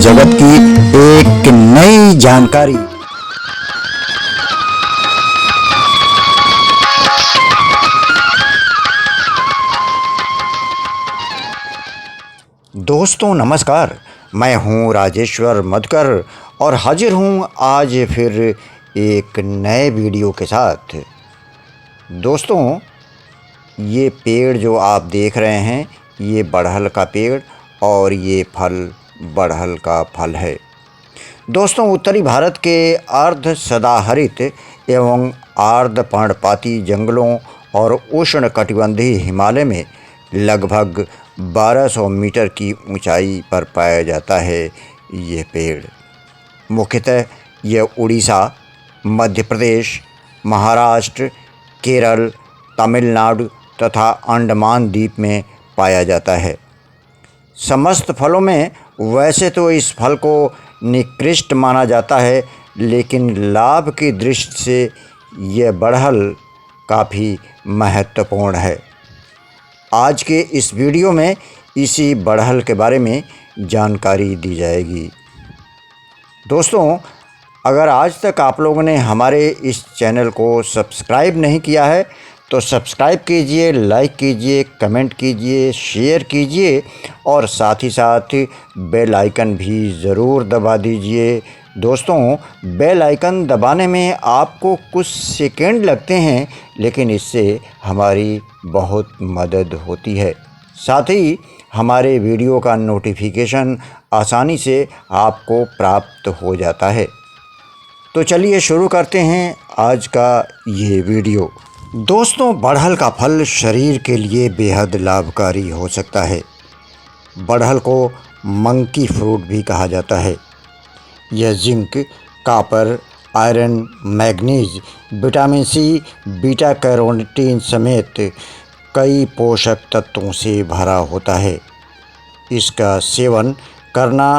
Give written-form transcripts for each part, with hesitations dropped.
जगत की एक नई जानकारी। दोस्तों नमस्कार, मैं हूं राजेश्वर मधुकर और हाजिर हूं आज फिर एक नए वीडियो के साथ। दोस्तों, ये पेड़ जो आप देख रहे हैं, ये बड़हल का पेड़ और ये फल बड़हल का फल है। दोस्तों, उत्तरी भारत के अर्ध सदाहरित एवं अर्ध पर्णपाती जंगलों और उष्णकटिबंधीय हिमालय में लगभग 1200 मीटर की ऊंचाई पर पाया जाता है। ये पेड़ मुख्यतः यह उड़ीसा, मध्य प्रदेश, महाराष्ट्र, केरल, तमिलनाडु तथा अंडमान द्वीप में पाया जाता है। समस्त फलों में वैसे तो इस फल को निकृष्ट माना जाता है, लेकिन लाभ की दृष्टि से यह बड़हल काफ़ी महत्वपूर्ण है। आज के इस वीडियो में इसी बड़हल के बारे में जानकारी दी जाएगी। दोस्तों, अगर आज तक आप लोगों ने हमारे इस चैनल को सब्सक्राइब नहीं किया है तो सब्सक्राइब कीजिए, लाइक कीजिए, कमेंट कीजिए, शेयर कीजिए और साथ ही साथ बेल आइकन भी ज़रूर दबा दीजिए। दोस्तों, बेल आइकन दबाने में आपको कुछ सेकंड लगते हैं, लेकिन इससे हमारी बहुत मदद होती है। साथ ही हमारे वीडियो का नोटिफिकेशन आसानी से आपको प्राप्त हो जाता है। तो चलिए शुरू करते हैं आज का ये वीडियो। दोस्तों, बड़हल का फल शरीर के लिए बेहद लाभकारी हो सकता है। बड़हल को मंकी फ्रूट भी कहा जाता है। यह zinc, copper, iron, manganese, vitamin C, beta carotene समेत कई पोषक तत्वों से भरा होता है। इसका सेवन करना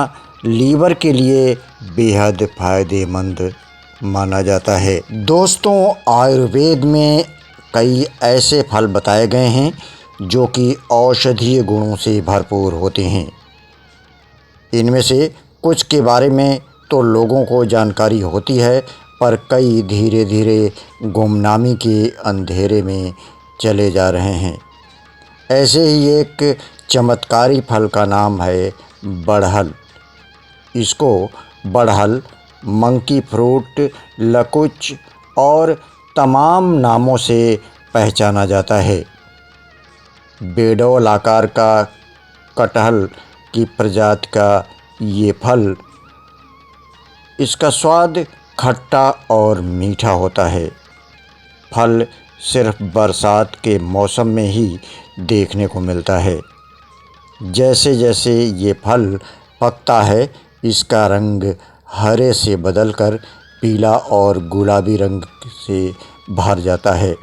लीवर के लिए बेहद फायदेमंद माना जाता है। दोस्तों, आयुर्वेद में कई ऐसे फल बताए गए हैं जो कि औषधीय गुणों से भरपूर होते हैं। इनमें से कुछ के बारे में तो लोगों को जानकारी होती है, पर कई धीरे धीरे गुमनामी के अंधेरे में चले जा रहे हैं। ऐसे ही एक चमत्कारी फल का नाम है बड़हल। इसको बड़हल, मंकी फ्रूट, लकुच और तमाम नामों से पहचाना जाता है। बेडौल आकार का कटहल की प्रजाति का ये फल, इसका स्वाद खट्टा और मीठा होता है। फल सिर्फ बरसात के मौसम में ही देखने को मिलता है। जैसे जैसे ये फल पकता है, इसका रंग हरे से बदलकर पीला और गुलाबी रंग से भर जाता है।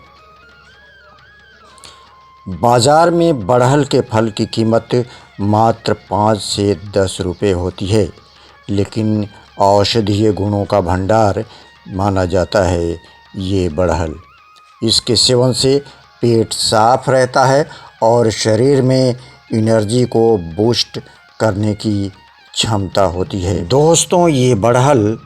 बाज़ार में बड़हल के फल की कीमत मात्र 5 से 10 रुपये होती है, लेकिन औषधीय गुणों का भंडार माना जाता है ये बड़हल। इसके सेवन से पेट साफ रहता है और शरीर में एनर्जी को बूस्ट करने की क्षमता होती है। दोस्तों, ये बड़हल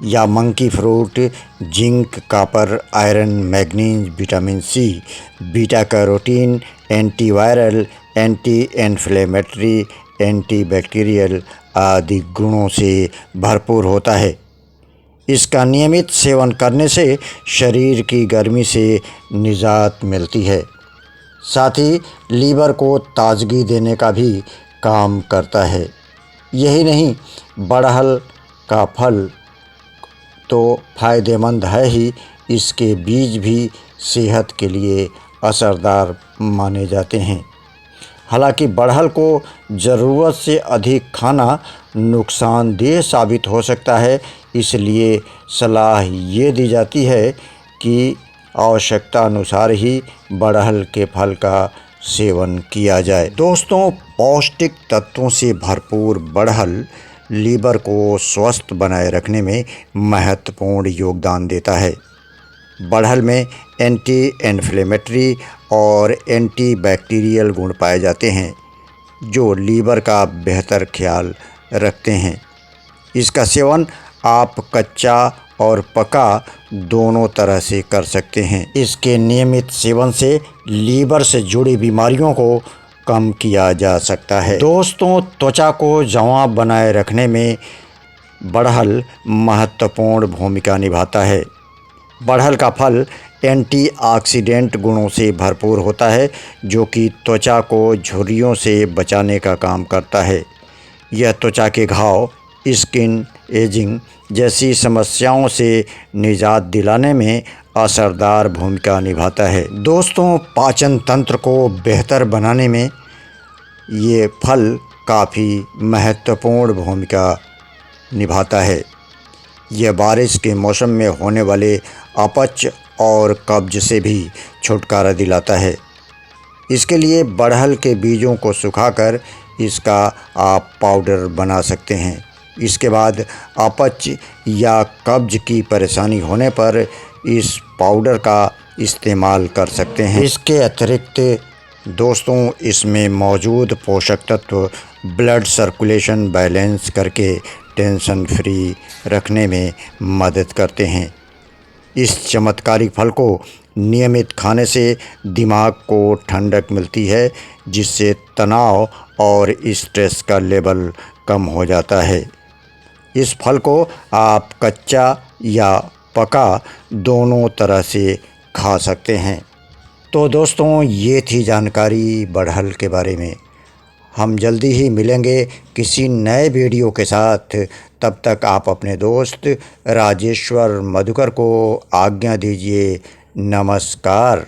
या monkey fruit zinc, copper, iron, manganese, vitamin C, beta carotene, antiviral, anti inflammatory, antibacterial आदि गुणों से भरपूर होता है। इसका नियमित सेवन करने से शरीर की गर्मी से निजात मिलती है। साथ ही लीवर को ताजगी देने का भी काम करता है। यही नहीं, बड़हल का फल तो फ़ायदेमंद है ही, इसके बीज भी सेहत के लिए असरदार माने जाते हैं। हालांकि बड़हल को ज़रूरत से अधिक खाना नुकसानदेह साबित हो सकता है, इसलिए सलाह ये दी जाती है कि आवश्यकता अनुसार ही बड़हल के फल का सेवन किया जाए। दोस्तों, पौष्टिक तत्वों से भरपूर बड़हल लीवर को स्वस्थ बनाए रखने में महत्वपूर्ण योगदान देता है। बड़हल में एंटी इन्फ्लेमेटरी और एंटी बैक्टीरियल गुण पाए जाते हैं, जो लीवर का बेहतर ख्याल रखते हैं। इसका सेवन आप कच्चा और पका दोनों तरह से कर सकते हैं। इसके नियमित सेवन से लीवर से जुड़ी बीमारियों को कम किया जा सकता है। दोस्तों, त्वचा को जवां बनाए रखने में बढ़हल महत्वपूर्ण भूमिका निभाता है। बढ़हल का फल एंटीऑक्सीडेंट गुणों से भरपूर होता है, जो कि त्वचा को झुर्रियों से बचाने का काम करता है। यह त्वचा के घाव, स्किन एजिंग जैसी समस्याओं से निजात दिलाने में असरदार भूमिका निभाता है। दोस्तों, पाचन तंत्र को बेहतर बनाने में ये फल काफ़ी महत्वपूर्ण भूमिका निभाता है। यह बारिश के मौसम में होने वाले अपच और कब्ज से भी छुटकारा दिलाता है। इसके लिए बढ़हल के बीजों को सुखाकर इसका आप पाउडर बना सकते हैं। इसके बाद अपच या कब्ज की परेशानी होने पर इस पाउडर का इस्तेमाल कर सकते हैं। इसके अतिरिक्त दोस्तों, इसमें मौजूद पोषक तत्व ब्लड सर्कुलेशन बैलेंस करके टेंशन फ्री रखने में मदद करते हैं। इस चमत्कारिक फल को नियमित खाने से दिमाग को ठंडक मिलती है, जिससे तनाव और स्ट्रेस का लेवल कम हो जाता है। इस फल को आप कच्चा या पका दोनों तरह से खा सकते हैं। तो दोस्तों, ये थी जानकारी बढ़हल के बारे में। हम जल्दी ही मिलेंगे किसी नए वीडियो के साथ। तब तक आप अपने दोस्त राजेश्वर मधुकर को आज्ञा दीजिए। नमस्कार।